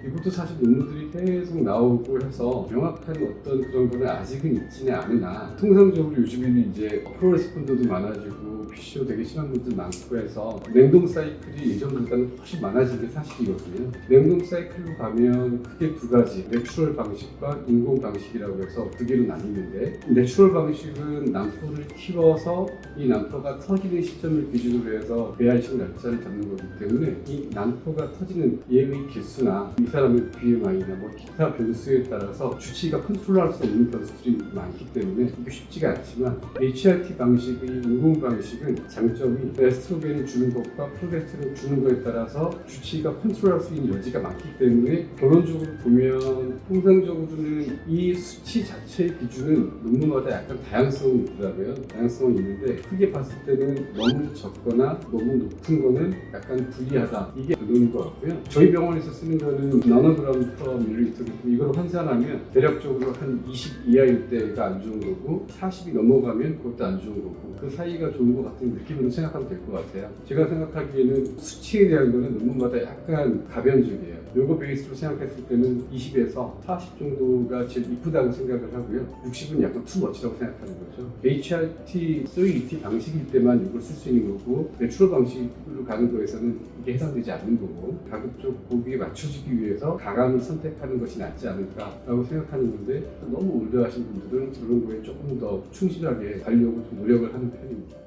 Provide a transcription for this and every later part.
이것도 사실 논문들이 계속 나오고 해서 명확한 어떤 그런 거는 아직은 있지는 않으나 통상적으로 요즘에는 이제 프로레스폰더도 많아지고 PCO 되게 심한 분들 많고 해서 냉동 사이클이 예전보다는 훨씬 많아진 게 사실이거든요. 냉동 사이클로 가면 크게 두 가지, 내추럴 방식과 인공 방식이라고 해서 두 개로 나뉘는데, 내추럴 방식은 난포를 키워서 이 난포가 터지는 시점을 기준으로 해서 배아식 날짜를 잡는 거기 때문에 이 난포가 터지는 얘의 개수나 이 사람의 BMI나 뭐 기타 변수에 따라서 주치의가 컨트롤할 수 없는 변수들이 많기 때문에 이게 쉽지가 않지만, HRT 방식의 인공 방식은 장점이 에스트로겐을 주는 것과 프로게스테론을 주는 것에 따라서 주치의가 컨트롤할 수 있는 여지가 많기 때문에 결론적으로 보면 통상적으로는 이 수치 자체의 기준은 논문마다 약간 다양성이 있더라고요. 다양성이 있는데 크게 봤을 때는 너무 적거나 너무 높은 거는 약간 불리하다, 이게 결론인 것 같고요. 저희 병원에서 쓰는 거는 나노그램 per 밀리리터고, 이걸 환산하면 대략적으로 한 20 이하일 때가 안 좋은 거고 40이 넘어가면 그것도 안 좋은 거고, 그 사이가 좋은 것 같은 느낌으로 생각하면 될 것 같아요. 제가 생각하기에는 수치에 대한 거는 논문마다 약간 가변적이에요. 요거 베이스로 생각했을 때는 20에서 40 정도가 제일 이쁘다고 생각을 하고요. 60은 약간 투머치라고 생각하는 거죠. HRT, 3ET 방식일 때만 이걸 쓸 수 있는 거고, 내추럴 방식으로 가는 거에서는 이게 해당되지 않는 거고, 가급적 거기에 맞춰주기 위해서 가감을 선택하는 것이 낫지 않을까라고 생각하는 건데, 너무 올드하신 분들은 그런 거에 조금 더 충실하게 가려고 좀 노력을 하는 편입니다.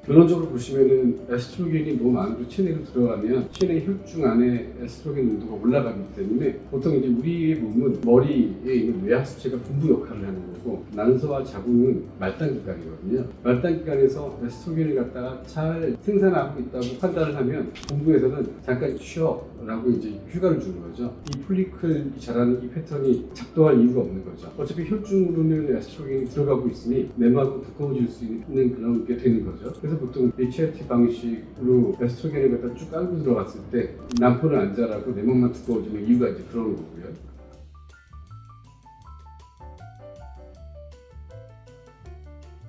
결론적으로 보시면은 에스트로겐이 너무 안으로 체내로 들어가면 체내 혈중 안에 에스트로겐 농도가 올라가기 때문에 보통 이제 우리의 몸은 머리에 있는 외하수체가 분부 역할을 하는 거고, 난소와 자궁은 말단기관이거든요. 말단기관에서 에스트로겐을 갖다가 잘 생산하고 있다고 판단을 하면 본부에서는 잠깐 쉬어라고 이제 휴가를 주는 거죠. 이 폴리클이 자라는 이 패턴이 작동할 이유가 없는 거죠. 어차피 혈중으로는 에스트로겐이 들어가고 있으니 내막은 두꺼워질 수 있는 그런 게 되는 거죠. 그래서 보통 HRT 방식으로 에스트로겐을 갖다 쭉 깔고 들어갔을 때 난포는 안 자라고 내막만 두꺼워지는 이유가 이제 그런 거고요.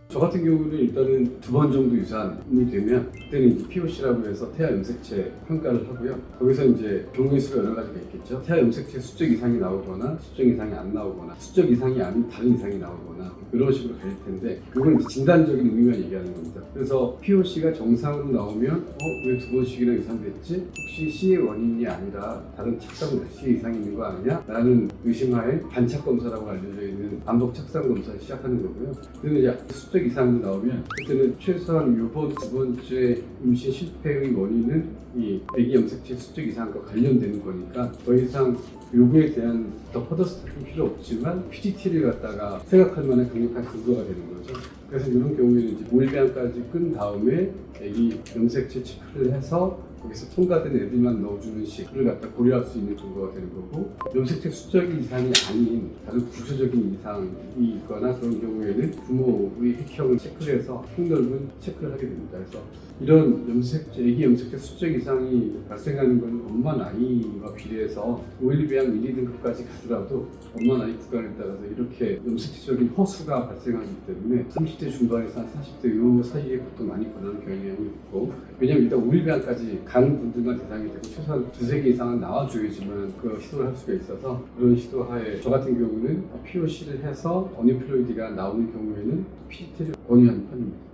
저 같은 경우는 일단은 2번 정도 유산이 되면 그때는 이제 POC라고 해서 태아 염색체 평가를 하고요. 거기서 이제 경우의 수가 여러 가지가 있겠죠. 태아 염색체 수적 이상이 나오거나 수적 이상이 안 나오거나 수적 이상이 아닌 다른 이상이 나오거나 이런 식으로 갈 텐데, 그건 이제 진단적인 의미만 얘기하는 겁니다. 그래서 POC가 정상으로 나오면 왜 2번씩이나 이상됐지? 혹시 C의 원인이 아니라 다른 착상 C 이상이 있는 거 아니냐? 라는 의심하에 반착 검사라고 알려져 있는 반복 착상 검사를 시작하는 거고요. 그리고 이제 수적 이상으로 나오면 그때는 최소한 이번 2번째 임신 실패의 원인은 이 아기 염색체 수적 이상과 관련되는 거니까 더 이상 요거에 대한 더 퍼더 스텝은 필요 없지만 PGT를 갖다가 생각할 만한 강력한 근거가 되는 거죠. 그래서 이런 경우에는 이제 모일배암까지 끈 다음에 아기 염색체 체크를 해서 거기서 통과된 애들만 넣어주는 식을 갖다 고려할 수 있는 근거가 되는 거고, 염색체 수적인 이상이 아닌 다른 구조적인 이상이 있거나 그런 경우에는 부모의 획형을 체크를 해서 폭넓은 체크를 하게 됩니다. 그래서 이런 아기 염색체 수적 이상이 발생하는 것은 엄마 나이와 비례해서 512항 1, 2등급까지 가더라도 엄마 나이 구간에 따라서 이렇게 염색체적인 허수가 발생하기 때문에 30대 중반에서 한 40대 요 사이에 보통 많이 권하는 경향이 있고, 왜냐면 일단 512항까지 가는 분들만 대상이 되고 최소한 2-3개 이상은 나와줘야지만 그 시도를 할 수가 있어서, 그런 시도하에 저 같은 경우는 POC를 해서 어니플로이드가 나오는 경우에는 PGT를 권유하는 편입니다.